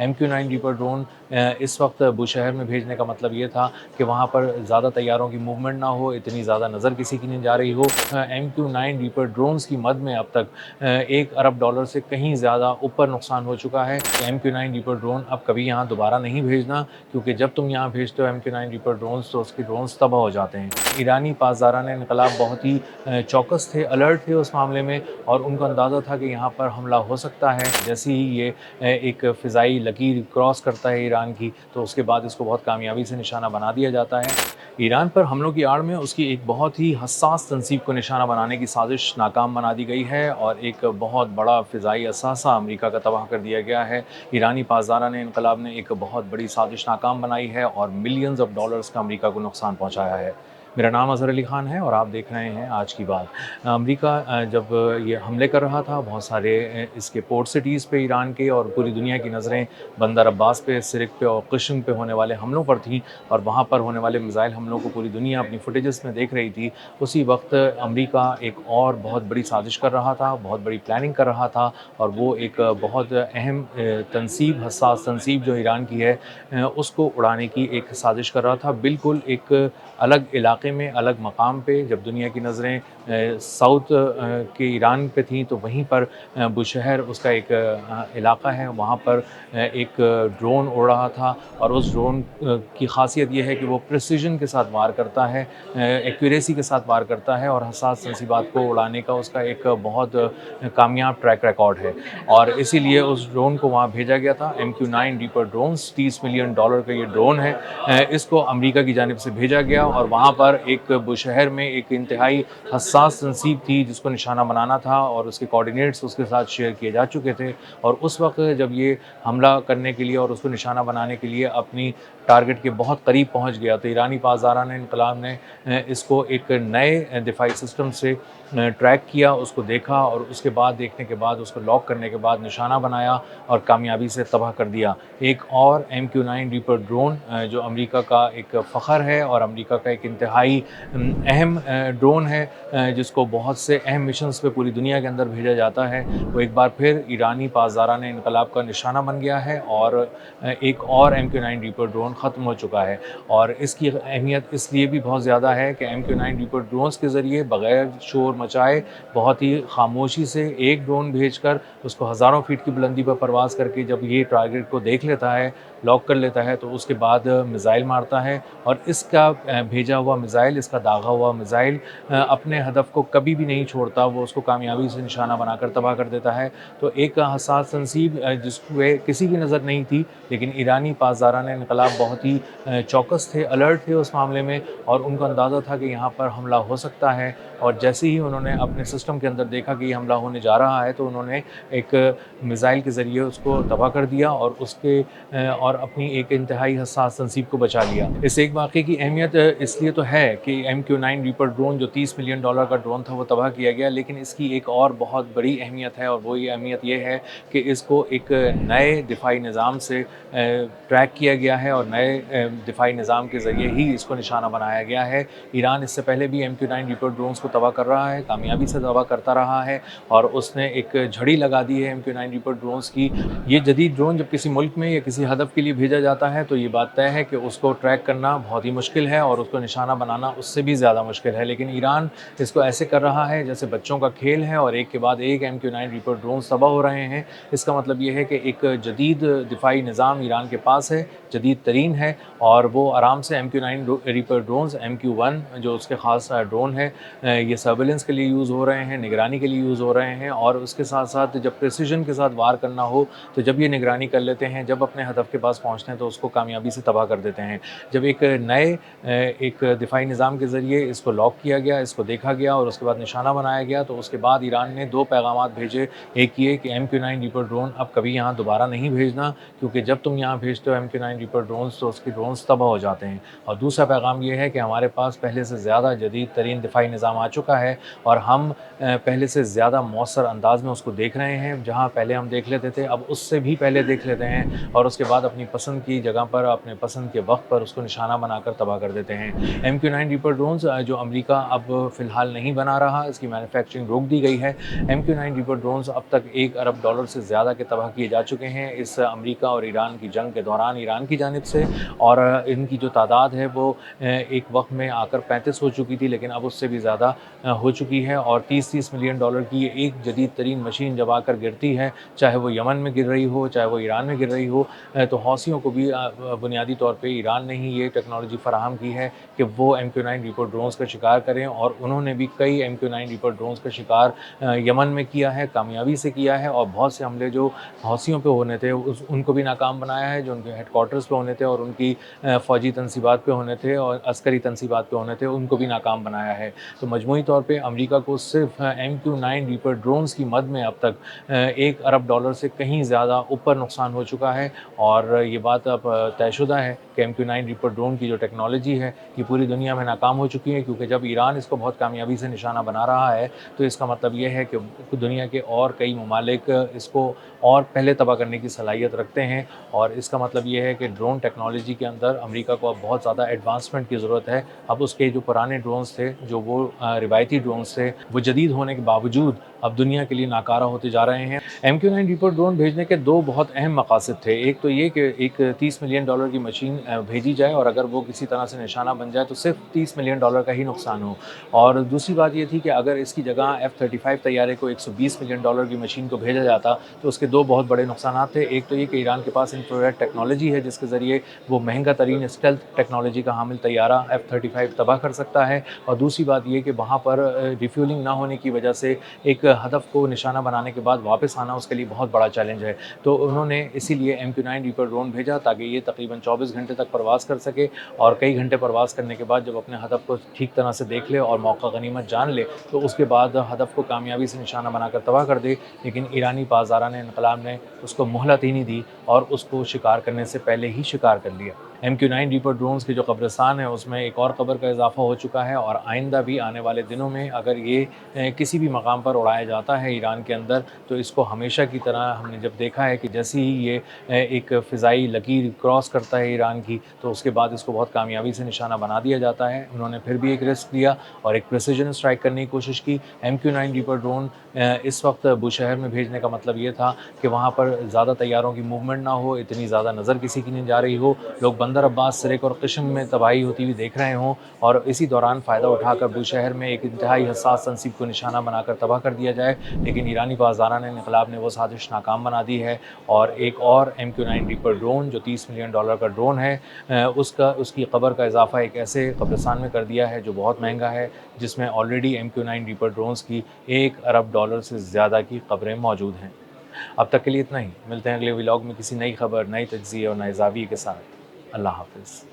MQ-9 reaper drone इस वक्त बुशहर में भेजने का मतलब ये था कि वहाँ पर ज़्यादा तैयारों की मूवमेंट ना हो, इतनी ज़्यादा नज़र किसी की नहीं जा रही हो। MQ-9 रीपर ड्रोन्स की मद में अब तक $1 अरब से कहीं ज़्यादा ऊपर नुकसान हो चुका है। MQ-9 रीपर ड्रोन अब कभी यहाँ दोबारा नहीं भेजना, क्योंकि जब तुम यहाँ भेजते हो MQ-9 रीपर ड्रोन्स तो उसके ड्रोन्स तबाह हो जाते हैं। ईरानी पासदारान इनकलाब बहुत ही चौकस थे, अलर्ट थे उस मामले में, और उनको अंदाज़ा था कि यहाँ पर हमला हो सकता है। जैसे ही ये एक फ़िज़ाई लकीर क्रॉस करता है ईरान की, तो उसके बाद इसको बहुत कामयाबी से निशाना बना दिया जाता है। ईरान पर हमलों की आड़ में उसकी एक बहुत ही हसास तंसीब को निशाना बनाने की साजिश नाकाम बना दी गई है और एक बहुत बड़ा फ़िज़ाई असासा अमेरिका का तबाह कर दिया गया है। ईरानी पासदारान इनकलाब ने एक बहुत बड़ी साजिश नाकाम बनाई है और मिलियंस ऑफ डॉलर्स का अमेरिका को नुकसान पहुँचाया है। मेरा नाम अज़हर अली ख़ान है और आप देख रहे हैं आज की बात। अमेरिका जब ये हमले कर रहा था, बहुत सारे इसके पोर्ट सिटीज़ पे ईरान के, और पूरी दुनिया की नज़रें बंदर अब्बास पे, सिरिक पे और क़िश्म पे होने वाले हमलों पर थीं, और वहाँ पर होने वाले मिसाइल हमलों को पूरी दुनिया अपनी फुटेजेस में देख रही थी। उसी वक्त अमेरिका एक और बहुत बड़ी साजिश कर रहा था, बहुत बड़ी प्लानिंग कर रहा था, और वो एक बहुत अहम तनसीब, हसास तनसीब जो ईरान की है, उसको उड़ाने की एक साजिश कर रहा था। बिल्कुल एक अलग इलाके में, अलग मकाम पे। जब दुनिया की नज़रें साउथ के ईरान पे थीं, तो वहीं पर बुशहर उसका एक इलाका है, वहाँ पर एक ड्रोन उड़ रहा था, और उस ड्रोन की ख़ासियत ये है कि वो प्रिसिजन के साथ वार करता है, एक्यूरेसी के साथ वार करता है, और हसास तंसीबात को उड़ाने का उसका एक बहुत कामयाब ट्रैक रिकॉर्ड है, और इसीलिए उस ड्रोन को वहाँ भेजा गया था। MQ-9 रीपर ड्रोन्स $30 मिलियन का ये ड्रोन है। इसको अमेरिका की जानिब से भेजा गया, और वहाँ पर एक बुशहर में एक इंतहाई हसास तंसीब थी जिसको निशाना बनाना था, और उसके कोऑर्डिनेट्स उसके साथ शेयर किए जा चुके थे। और उस वक्त जब ये हमला करने के लिए और उसको निशाना बनाने के लिए अपनी टारगेट के बहुत करीब पहुँच गया, तो ईरानी पासदारान इनकलाब ने इसको एक नए दिफाई सिस्टम से ट्रैक किया, उसको देखा, और उसके बाद देखने के बाद उसको लॉक करने के बाद निशाना बनाया और कामयाबी से तबाह कर दिया। एक और MQ-9 रीपर ड्रोन जो अमेरिका का एक फ़ख्र है और अमेरिका का एक इंतहाई अहम ड्रोन है, जिसको बहुत से अहम मिशंस पे पूरी दुनिया के अंदर भेजा जाता है, वो एक बार फिर ईरानी पासदारान इनकलाब का निशाना बन गया है, और एक और MQ-9 रीपर ड्रोन ख़त्म हो चुका है। और इसकी अहमियत इसलिए भी बहुत ज़्यादा है कि MQ-9 रीपर ड्रोन्स के ज़रिए बग़ैर शोर मचाए, बहुत ही खामोशी से एक ड्रोन भेजकर उसको हज़ारों फीट की बुलंदी पर परवाज़ करके जब ये टारगेट को देख लेता है, लॉक कर लेता है, तो उसके बाद मिसाइल मारता है, और इसका भेजा हुआ मिसाइल, इसका दागा हुआ मिसाइल अपने हदफ को कभी भी नहीं छोड़ता, वो उसको कामयाबी से निशाना बनाकर तबाह कर देता है। तो एक हसास तंसीब जिसपे किसी की नज़र नहीं थी, लेकिन ईरानी पासदारान इनकलाब बहुत ही चौकस थे, अलर्ट थे उस मामले में, और उनको अंदाज़ा था कि यहाँ पर हमला हो सकता है। और जैसे ही उन्होंने अपने सिस्टम के अंदर देखा कि ये हमला होने जा रहा है, तो उन्होंने एक मिसाइल के ज़रिए उसको तबाह कर दिया, और उसके और अपनी एक इंतहाई हसास तंसीब को बचा लिया। इस एक वाक़े की अहमियत इसलिए तो है कि MQ-9 रीपर ड्रोन जो $30 मिलियन का ड्रोन था, वो तबाह किया गया, लेकिन इसकी एक और बहुत बड़ी अहमियत है, और वो ये अहमियत ये है कि इसको एक नए दिफाई निज़ाम से ट्रैक किया गया है, और नए दिफाई निज़ाम के ज़रिए ही इसको निशाना बनाया गया है। ईरान इससे पहले भी MQ-9 रीपर ड्रोन्स को तबाह कर रहा है, कामयाबी से तबाह करता रहा है, और उसने एक झड़ी लगा दी है MQ-9 रीपर ड्रोन्स की। ये जदीद ड्रोन जब किसी मुल्क में या किसी हदफ के लिए भेजा जाता है, तो ये बात तय है कि उसको ट्रैक करना बहुत ही मुश्किल है, और उसको निशाना बनाना उससे भी ज़्यादा मुश्किल है। लेकिन ईरान इसको ऐसे कर रहा है जैसे बच्चों का खेल है, और एक के बाद एक MQ-9 रीपर ड्रोन्स तबाह हो रहे हैं। इसका मतलब ये है कि एक जदीद दिफाई निज़ाम ईरान के पास है, जदीद तरीन है, और वो आराम से MQ-9 रीपर ड्रोन्स, MQ-1 जो उसके ख़ास ड्रोन है, ये सर्विलेंस के लिए यूज़ हो रहे हैं, निगरानी के लिए यूज़ हो रहे हैं, और उसके साथ साथ जब प्रिसिजन के साथ वार करना हो, तो जब ये निगरानी कर लेते हैं, जब अपने हदफ के पास पहुँचते हैं, तो उसको कामयाबी से तबाह कर देते हैं। जब एक नए एक दिफाई निज़ाम के ज़रिए इसको लॉक किया गया, इसको देखा गया, और उसके बाद निशाना बनाया गया, तो उसके बाद ईरान ने 2 पैगामात भेजे। एक ये कि MQ-9 रीपर ड्रोन अब कभी यहाँ दोबारा नहीं भेजना, क्योंकि जब तुम यहाँ भेजते हो MQ-9 रीपर ड्रोन्स, तो उसके ड्रोन्स तबाह हो जाते हैं। और दूसरा पैगाम ये है कि हमारे पास पहले से ज़्यादा जदीद तरीन दिफाई निज़ाम आ चुका है, और हम पहले से ज़्यादा मौसर अंदाज़ में उसको देख रहे हैं। जहाँ पहले हम देख लेते थे, अब उससे भी पहले देख लेते हैं, और उसके बाद अपनी पसंद की जगह पर, अपने पसंद के वक्त पर उसको निशाना बनाकर तबाह कर देते हैं। MQ-9 रीपर ड्रोन्स जो अमेरिका अब फ़िलहाल नहीं बना रहा, इसकी मैन्युफैक्चरिंग रोक दी गई है। MQ-9 रीपर ड्रोन्स अब तक $1 अरब से ज़्यादा के तबाह किए जा चुके हैं इस अमेरिका और ईरान की जंग के दौरान ईरान की जानिब से, और इनकी जो तादाद है वो एक वक़्त में आकर 35 हो चुकी थी, लेकिन अब उससे भी ज़्यादा हो चुकी है। और $30 मिलियन की ये एक जदीद तरीन मशीन जब आकर गिरती है, चाहे वो यमन में गिर रही हो, चाहे वो ईरान में गिर रही हो, तो हौसियों को भी बुनियादी तौर पे ईरान ने ही ये टेक्नोलॉजी फ़राहम की है कि वो MQ-9 रीपर ड्रोन्स का शिकार करें, और उन्होंने भी कई MQ-9 रीपर ड्रोन्स का शिकार यमन में किया है, कामयाबी से किया है। और बहुत से हमले जो हौसियों पे होने थे उनको भी नाकाम बनाया है, जो उनके हेडक्वार्टर्स पे होने थे और उनकी फ़ौजी तनसीबात पे होने थे और अस्करी तनसीबात पे होने थे, उनको भी नाकाम बनाया है। तो मजमूई तौर पे अमेरिका को सिर्फ MQ-9 रीपर ड्रोन्स की मद में अब तक $1 अरब से कहीं ज़्यादा ऊपर नुकसान हो चुका है। और ये बात अब तयशुदा है कि MQ-9 रीपर ड्रोन की जो टेक्नोलॉजी है ये पूरी दुनिया में नाकाम हो चुकी है, क्योंकि जब ईरान इसको बहुत कामयाबी से निशाना बना रहा है तो इसका मतलब ये है कि दुनिया के और कई ममालिक इसको और पहले तबाह करने की सलाहियत रखते हैं। और इसका मतलब ये है कि ड्रोन टेक्नोलॉजी के अंदर अमेरिका को अब बहुत ज़्यादा एडवांसमेंट की ज़रूरत है। अब उसके जो पुराने ड्रोन्स थे, जो वो रिवायती ड्रोन्स थे, वो जदीद होने के बावजूद अब दुनिया के लिए नाकारा होते जा रहे हैं। MQ-9 रीपर ड्रोन भेजने के दो बहुत अहम मकासद थे। एक तो ये कि एक $30 मिलियन की मशीन भेजी जाए, और अगर वो किसी तरह से निशाना बन जाए तो सिर्फ $30 मिलियन का ही नुकसान हो। और दूसरी बात ये थी कि अगर इसकी जगह F-35 तैयारे को $120 मिलियन की मशीन को भेजा जाता तो उसके दो बहुत बड़े नुकसान थे। एक तो ये कि ईरान के पास इंफ्रारेड टेक्नोलॉजी है जिसके ज़रिए वो महंगा तरीन स्टेल्थ टेक्नोलॉजी का हामिल तैयारा F-35 तबाह कर सकता है। और दूसरी बात ये कि वहाँ पर रिफ्यूलिंग ना होने की वजह से एक हदफ को निशाना बनाने के बाद वापस आना उसके लिए बहुत बड़ा चैलेंज है। तो उन्होंने इसीलिए MQ-9 रीपर ड्रोन भेजा ताकि ये तकरीबन 24 घंटे तक परवाज़ कर सके, और कई घंटे परवाज़ करने के बाद जब अपने हदफ को ठीक तरह से देख ले और मौका गनीमत जान ले तो उसके बाद हदफ को कामयाबी से निशाना बनाकर तबाह कर दे। लेकिन ईरानी पासदारान इन्क़लाब ने उसको मोहलत ही नहीं दी और उसको शिकार करने से पहले ही शिकार कर लिया। MQ-9 रीपर ड्रोन्स के जो कब्रिस्तान है उसमें एक और कब्र का इजाफा हो चुका है, और आइंदा भी आने वाले दिनों में अगर ये किसी भी मकाम पर उड़ाया जाता है ईरान के अंदर, तो इसको हमेशा की तरह हमने जब देखा है कि जैसे ही ये एक फ़िज़ाई लकीर क्रॉस करता है ईरान की, तो उसके बाद इसको बहुत कामयाबी से निशाना बना दिया जाता है। उन्होंने फिर भी एक रिस्क लिया और एक प्रिसिजन स्ट्राइक करने की कोशिश की। MQ-9 रीपर ड्रोन इस वक्त बुशहर में भेजने का मतलब ये था कि वहाँ पर ज़्यादा तैयारों की मूवमेंट ना हो, इतनी ज़्यादा नज़र किसी की नहीं जा रही हो, लोग बंदर अब्बास, सिरिक और किश्म में तबाही होती हुई देख रहे हों, और इसी दौरान फ़ायदा उठाकर बुशहर में एक इंतहाई हसास तनसीब को निशाना बनाकर तबाह कर दिया जाए। लेकिन ईरानी पासदारान इन्क़लाब ने वो साजिश नाकाम बना दी है, और एक और MQ-9 रीपर ड्रोन जो $30 मिलियन का ड्रोन है उसकी कब्र का इजाफा एक ऐसे कब्रिस्तान में कर दिया है जो बहुत महंगा है, जिसमें ऑलरेडी MQ-9 रीपर ड्रोन्स की $1 अरब से ज़्यादा की कब्रें मौजूद हैं। अब तक के लिए इतना ही। मिलते हैं अगले व्लॉग में किसी नई खबर, नई तज्ज़िये और नए ज़ाविये के साथ। अल्लाह हाफ़िज़।